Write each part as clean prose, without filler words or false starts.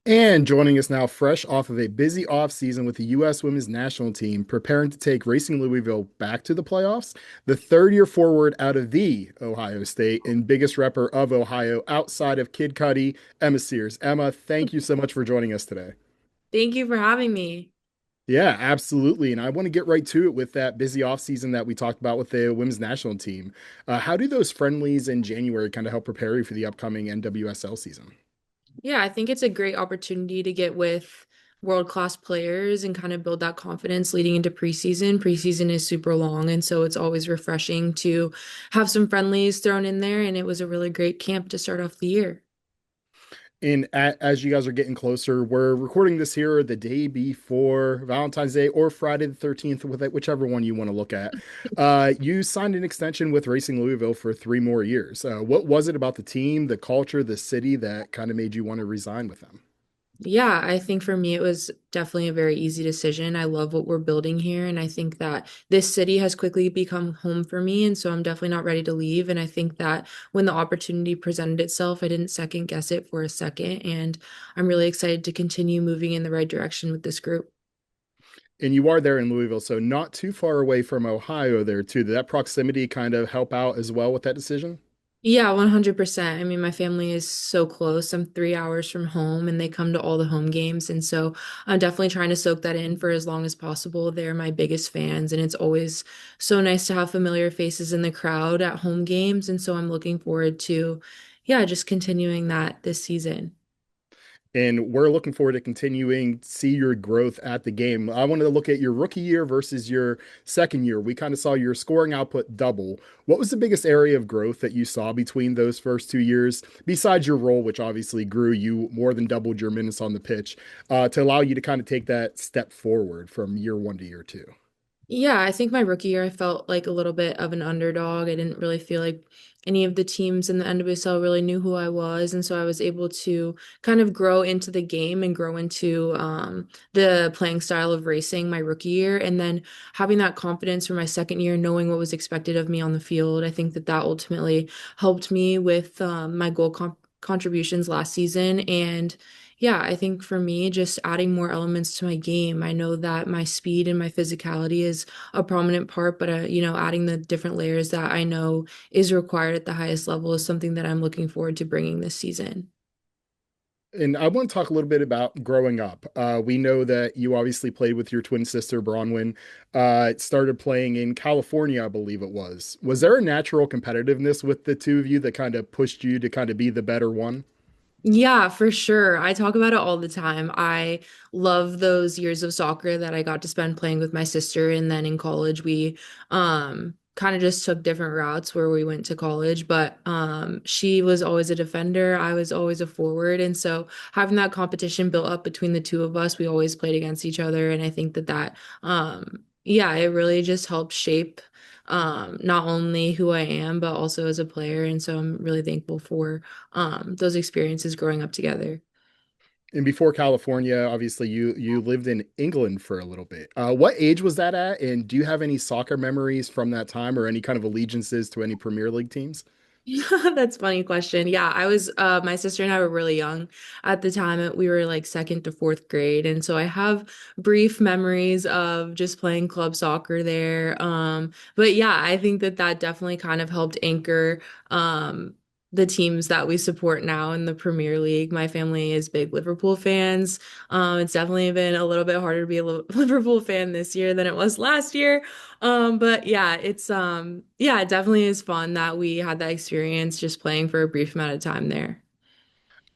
And joining us now, fresh off of a busy offseason with the U.S. women's national team, preparing to take Racing Louisville back to the playoffs, the third year forward out of the Ohio State and biggest repper of Ohio outside of Kid Cudi, Emma Sears. Emma, thank you so much for joining us today. Thank you for having me. Yeah, absolutely. And I want to get right to it with that busy offseason that we talked about with the women's national team. How do those friendlies in January kind of help prepare you for the upcoming NWSL season? Yeah, I think it's a great opportunity to get with world-class players and kind of build that confidence leading into preseason. Preseason is super long, and so it's always refreshing to have some friendlies thrown in there. And it was a really great camp to start off the year. And as you guys are getting closer, we're recording this here the day before Valentine's Day or Friday the 13th, with it, whichever one you want to look at. You signed an extension with Racing Louisville for 3 more years. What was it about the team, the culture, the city that kind of made you want to resign with them? Yeah, I think for me, it was definitely a very easy decision. I love what we're building here, and I think that this city has quickly become home for me, and so I'm definitely not ready to leave. And I think that when the opportunity presented itself, I didn't second guess it for a second, and I'm really excited to continue moving in the right direction with this group. And you are there in Louisville, so not too far away from Ohio there too. Did that proximity kind of help out as well with that decision? Yeah, 100%. I mean, my family is so close. I'm 3 hours from home and they come to all the home games. And so I'm definitely trying to soak that in for as long as possible. They're my biggest fans, and it's always so nice to have familiar faces in the crowd at home games. And so I'm looking forward to, yeah, just continuing that this season. And we're looking forward to continuing to see your growth at the game. I wanted to look at your rookie year versus your second year. We kind of saw your scoring output double. What was the biggest area of growth that you saw between those first 2 years, besides your role, which obviously grew, you more than doubled your minutes on the pitch, to allow you to kind of take that step forward from year one to year two? Yeah, I think my rookie year, I felt like a little bit of an underdog. I didn't really feel like any of the teams in the NWSL really knew who I was. And so I was able to kind of grow into the game and grow into the playing style of racing my rookie year. And then having that confidence for my second year, knowing what was expected of me on the field, I think that that ultimately helped me with my contributions last season. And yeah, I think for me, just adding more elements to my game. I know that my speed and my physicality is a prominent part, but adding the different layers that I know is required at the highest level is something that I'm looking forward to bringing this season. And I want to talk a little bit about growing up. We know that you obviously played with your twin sister, Bronwyn. Started playing in California, I believe it was. Was there a natural competitiveness with the two of you that kind of pushed you to kind of be the better one? Yeah, for sure. I talk about it all the time. I love those years of soccer that I got to spend playing with my sister. And then in college, we kind of just took different routes where we went to college. But she was always a defender, I was always a forward. And so having that competition built up between the two of us, we always played against each other. And I think that yeah, it really just helped shape not only who I am, but also as a player. And so I'm really thankful for those experiences growing up together. And before California, obviously you lived in England for a little bit. What age was that at? And do you have any soccer memories from that time or any kind of allegiances to any Premier League teams? That's a funny question. Yeah, my sister and I were really young at the time. We were like second to fourth grade. And so I have brief memories of just playing club soccer there. But yeah, I think that that definitely kind of helped anchor, the teams that we support now in the Premier League. My family is big Liverpool fans. It's definitely been a little bit harder to be a Liverpool fan this year than it was last year. But yeah, it definitely is fun that we had that experience just playing for a brief amount of time there.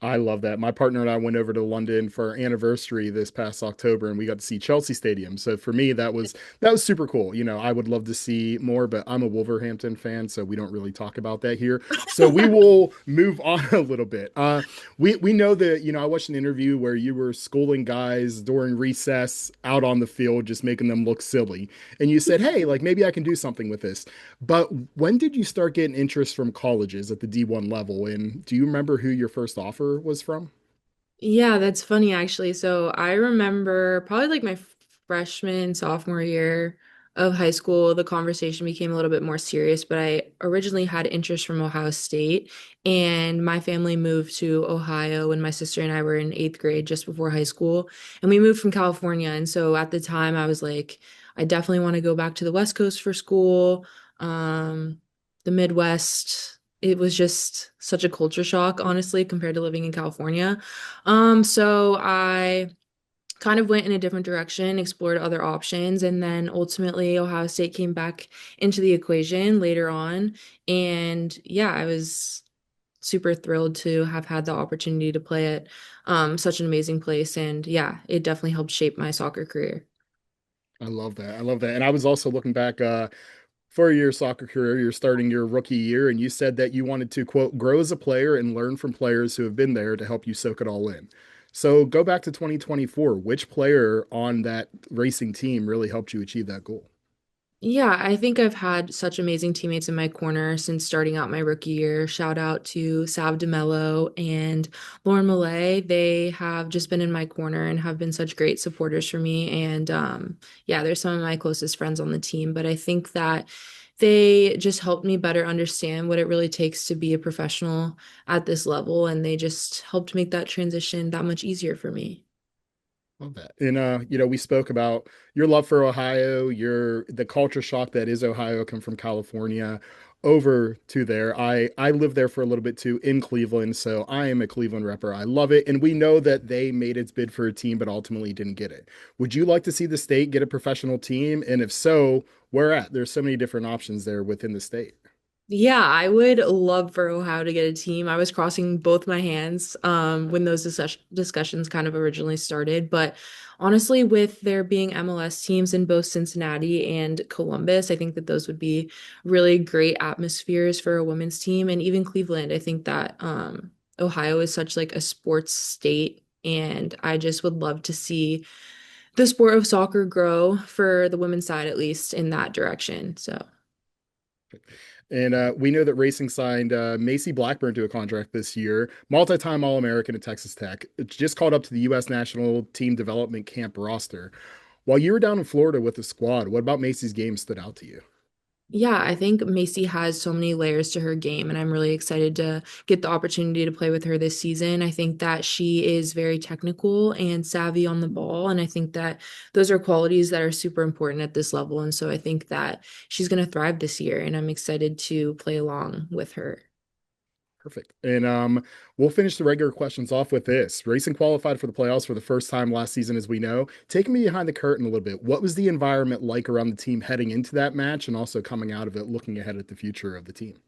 I love that. My partner and I went over to London for our anniversary this past October and we got to see Chelsea Stadium. So for me that was super cool. I would love to see more, but I'm a Wolverhampton fan, so we don't really talk about that here. So we will move on a little bit. We know that, I watched an interview where you were schooling guys during recess out on the field just making them look silly. And you said, "Hey, like maybe I can do something with this." But when did you start getting interest from colleges at the D1 level? And do you remember who your first offer was from? Yeah, that's funny actually. So I remember probably like my freshman, sophomore year. of high school, the conversation became a little bit more serious, but I originally had interest from Ohio State, and my family moved to Ohio when my sister and I were in eighth grade just before high school, and we moved from California. And so at the time, I was like, I definitely want to go back to the West Coast for school. The Midwest, it was just such a culture shock, honestly, compared to living in California. So I kind of went in a different direction, explored other options, and then ultimately Ohio State came back into the equation later on. And yeah, I was super thrilled to have had the opportunity to play at such an amazing place. And yeah, it definitely helped shape my soccer career. I love that. I love that. And I was also looking back for your soccer career, you're starting your rookie year, and you said that you wanted to, quote, grow as a player and learn from players who have been there to help you soak it all in. So go back to 2024. Which player on that racing team really helped you achieve that goal? Yeah, I think I've had such amazing teammates in my corner since starting out my rookie year. Shout out to Sav DeMello and Lauren Millay. They have just been in my corner and have been such great supporters for me. And yeah, they're some of my closest friends on the team. But I think that they just helped me better understand what it really takes to be a professional at this level. And they just helped make that transition that much easier for me. Love that. And we spoke about your love for Ohio, your the culture shock that is Ohio, come from California over to there. I lived there for a little bit too in Cleveland, so I am a Cleveland repper. I love it. And we know that they made its bid for a team, but ultimately didn't get it. Would you like to see the state get a professional team? And if so, where at? There's so many different options there within the state. Yeah, I would love for Ohio to get a team. I was crossing both my hands when those discussions kind of originally started. But honestly, with there being MLS teams in both Cincinnati and Columbus, I think that those would be really great atmospheres for a women's team. And even Cleveland, I think that Ohio is such like a sports state. And I just would love to see the sport of soccer grow for the women's side, at least in that direction. So. And we know that Racing signed Macy Blackburn to a contract this year, multi-time All-American at Texas Tech. It's just called up to the U.S. national team development camp roster. While you were down in Florida with the squad, what about Macy's game stood out to you? Yeah, I think Macy has so many layers to her game, and I'm really excited to get the opportunity to play with her this season. I think that she is very technical and savvy on the ball, and I think that those are qualities that are super important at this level. And so I think that she's going to thrive this year, and I'm excited to play along with her. Perfect. And we'll finish the regular questions off with this. Racing qualified for the playoffs for the first time last season, as we know. Take me behind the curtain a little bit. What was the environment like around the team heading into that match and also coming out of it, looking ahead at the future of the team?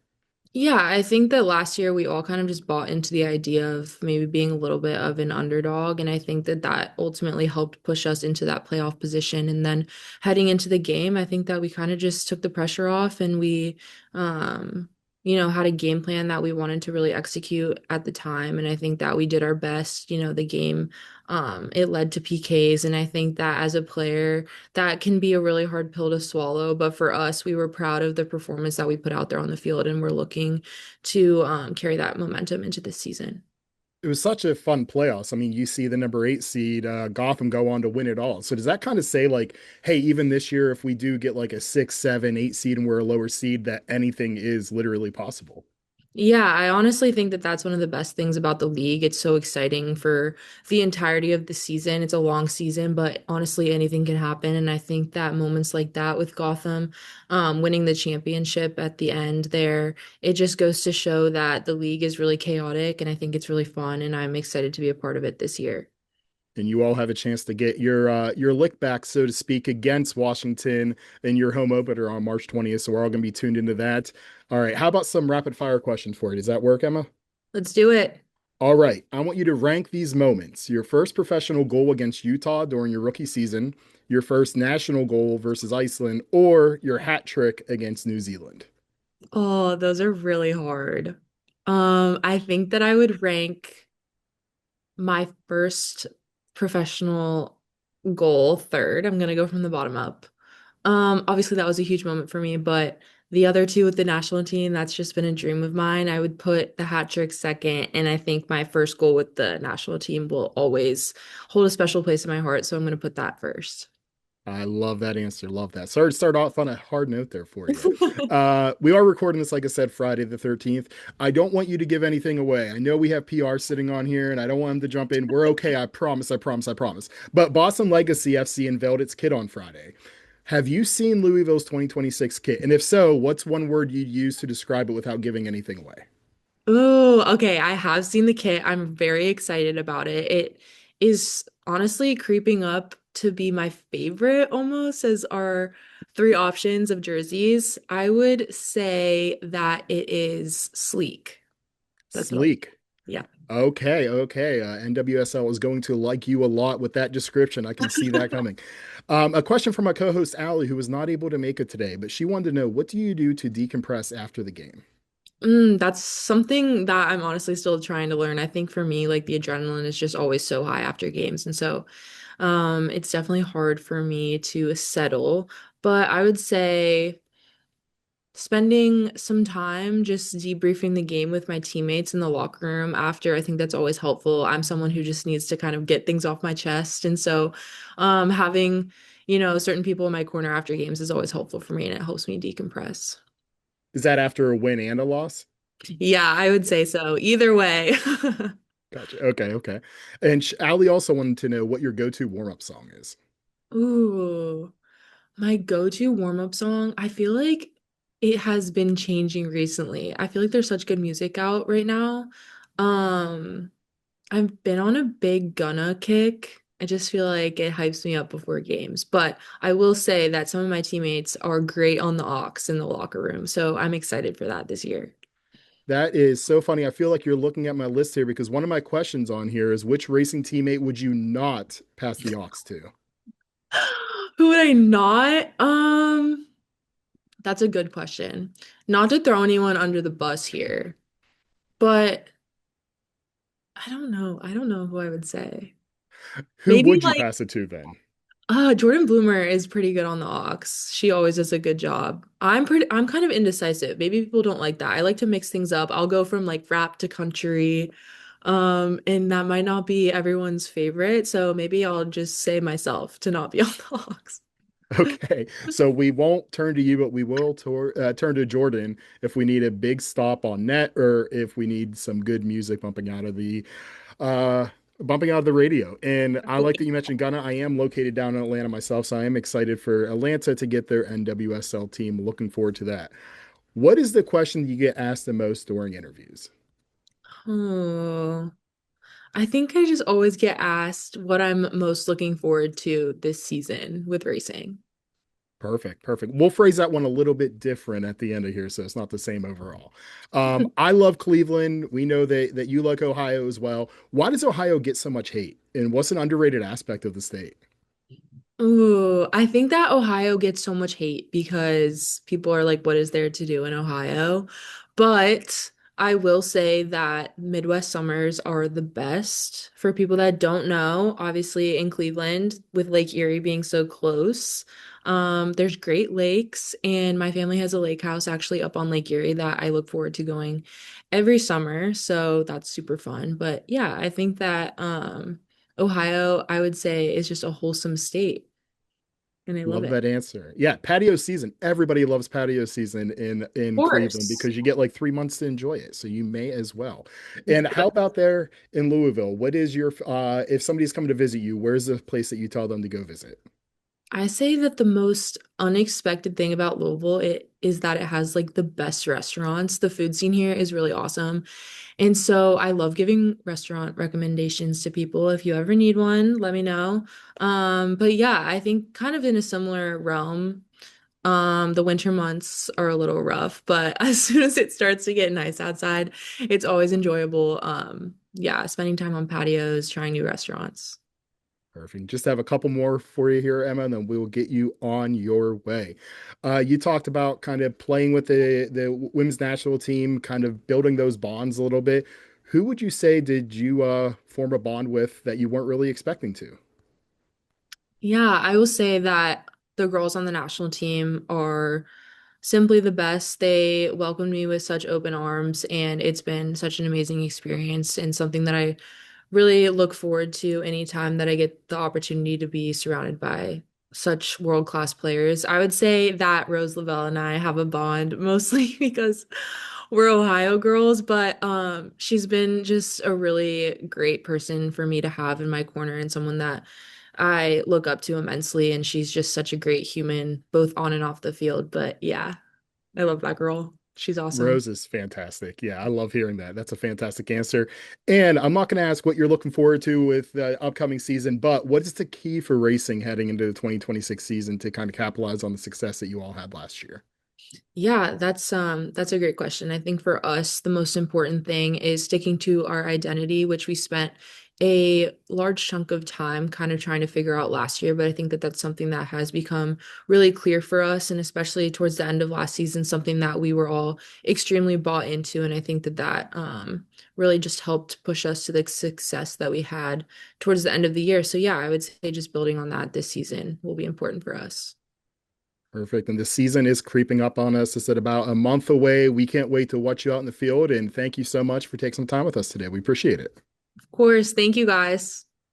Yeah, I think that last year we all kind of just bought into the idea of maybe being a little bit of an underdog. And I think that that ultimately helped push us into that playoff position. And then heading into the game, I think that we kind of just took the pressure off and we, um, had a game plan that we wanted to really execute at the time. And I think that we did our best. The game, it led to PKs. And I think that as a player, that can be a really hard pill to swallow. But for us, we were proud of the performance that we put out there on the field, and we're looking to carry that momentum into this season. It was such a fun playoffs. I mean, you see the number 8 seed Gotham go on to win it all. So does that kind of say like, hey, even this year, if we do get like a 6, 7, 8 seed and we're a lower seed, that anything is literally possible? Yeah, I honestly think that that's one of the best things about the league. It's so exciting for the entirety of the season. It's a long season, but honestly, anything can happen. And I think that moments like that with Gotham, winning the championship at the end there, it just goes to show that the league is really chaotic. And I think it's really fun. And I'm excited to be a part of it this year. And you all have a chance to get your lick back, so to speak, against Washington in your home opener on March 20th. So we're all going to be tuned into that. All right. How about some rapid fire questions for you? Does that work, Emma? Let's do it. All right. I want you to rank these moments. Your first professional goal against Utah during your rookie season, your first national goal versus Iceland, or your hat trick against New Zealand. Oh, those are really hard. I think that I would rank my first professional goal third. I'm gonna go from the bottom up. Obviously that was a huge moment for me, but the other two with the national team, that's just been a dream of mine. I would put the hat trick second, and I think my first goal with the national team will always hold a special place in my heart, so I'm gonna put that first. I love that answer. Love that. Sorry to start off on a hard note there for you. We are recording this, like I said, Friday the 13th. I don't want you to give anything away. I know we have PR sitting on here, and I don't want them to jump in. We're okay. I promise. I promise. I promise. But Boston Legacy FC unveiled its kit on Friday. Have you seen Louisville's 2026 kit? And if so, what's one word you'd use to describe it without giving anything away? Oh, okay. I have seen the kit. I'm very excited about it. It is honestly creeping up to be my favorite almost as our three options of jerseys. I would say that it is sleek. That's what I'll, Sleek. yeah. Okay, okay. NWSL is going to like you a lot with that description. I can see that coming. A question from my co-host Allie, who was not able to make it today, but she wanted to know, what do you do to decompress after the game? That's something that I'm honestly still trying to learn. I think for me, like the adrenaline is just always so high after games. And so it's definitely hard for me to settle. But I would say spending some time just debriefing the game with my teammates in the locker room after, I think that's always helpful. I'm someone who just needs to kind of get things off my chest. And so having, certain people in my corner after games is always helpful for me and it helps me decompress. Is that after a win and a loss? Yeah, I would Yeah, say so. Either way. gotcha. Okay, okay. And Allie also wanted to know what your go-to warm-up song is. Ooh, my go-to warm-up song, I feel like it has been changing recently. I feel like there's such good music out right now. Um, I've been on a big Gunna kick. I just feel like it hypes me up before games. But I will say that some of my teammates are great on the aux in the locker room. So I'm excited for that this year. That is so funny. I feel like you're looking at my list here because one of my questions on here is which racing teammate would you not pass the aux to? Who would I not? That's a good question. Not to throw anyone under the bus here, but I don't know. I don't know who I would say. Who Maybe would you like pass it to then? Jordan Bloomer is pretty good on the aux. She always does a good job. I'm kind of indecisive. Maybe people don't like that. I like to mix things up. I'll go from like rap to country. And that might not be everyone's favorite, so maybe I'll just say myself to not be on the aux. Okay, so we won't turn to you, but we will turn to Jordan if we need a big stop on net or if we need some good music uh bumping out of the radio. And I like that you mentioned Ghana. I am located down in Atlanta myself, so I am excited for Atlanta to get their NWSL team. Looking forward to that. What is the question you get asked the most during interviews? Oh, I think I just always get asked what I'm most looking forward to this season with racing. Perfect, perfect. We'll phrase that one a little bit different at the end of here, so it's not the same overall. I love Cleveland. We know that you like Ohio as well. Why does Ohio get so much hate? And what's an underrated aspect of the state? Ooh, I think that Ohio gets so much hate because people are like, what is there to do in Ohio? But I will say that Midwest summers are the best. For people that don't know, obviously in Cleveland, with Lake Erie being so close, there's Great Lakes, and my family has a lake house actually up on Lake Erie that I look forward to going every summer. So that's super fun. But yeah, I think that Ohio, I would say, is just a wholesome state, and I love Love it. that answer. Yeah, patio season. Everybody loves patio season Of in Cleveland course. because you get like 3 months to enjoy it. So you may as well. And how Exactly. about there in Louisville? What is your if somebody's coming to visit you, where's the place that you tell them to go visit? I say that the most unexpected thing about Louisville is that it has like the best restaurants. The food scene here is really awesome. And so I love giving restaurant recommendations to people. If you ever need one, let me know. But yeah, I think kind of in a similar realm. The winter months are a little rough, but as soon as it starts to get nice outside, it's always enjoyable. Yeah, spending time on patios, trying new restaurants. Perfect. Just have a couple more for you here, Emma, and then we will get you on your way. You talked about kind of playing with the women's national team, kind of building those bonds a little bit. Who would you say did you form a bond with that you weren't really expecting to? Yeah, I will say that the girls on the national team are simply the best. They welcomed me with such open arms, and it's been such an amazing experience and something that I really look forward to anytime that I get the opportunity to be surrounded by such world-class players. I would say that Rose Lavelle and I have a bond mostly because we're Ohio girls, but she's been just a really great person for me to have in my corner and someone that I look up to immensely, and she's just such a great human, both on and off the field. But yeah, I love that girl. She's awesome. Rose is fantastic. Yeah, I love hearing that. That's a fantastic answer. And I'm not going to ask what you're looking forward to with the upcoming season, but what is the key for racing heading into the 2026 season to kind of capitalize on the success that you all had last year? Yeah, that's a great question. I think for us, the most important thing is sticking to our identity, which we spent a large chunk of time kind of trying to figure out last year, but I think that that's something that has become really clear for us, and especially towards the end of last season, something that we were all extremely bought into, and I think that really just helped push us to the success that we had towards the end of the year. So yeah, I would say just building on that this season will be important for us. Perfect. And the season is creeping up on us. It's at about a month away. We can't wait to watch you out in the field. And thank you so much for taking some time with us today. We appreciate it. Of course, thank you guys.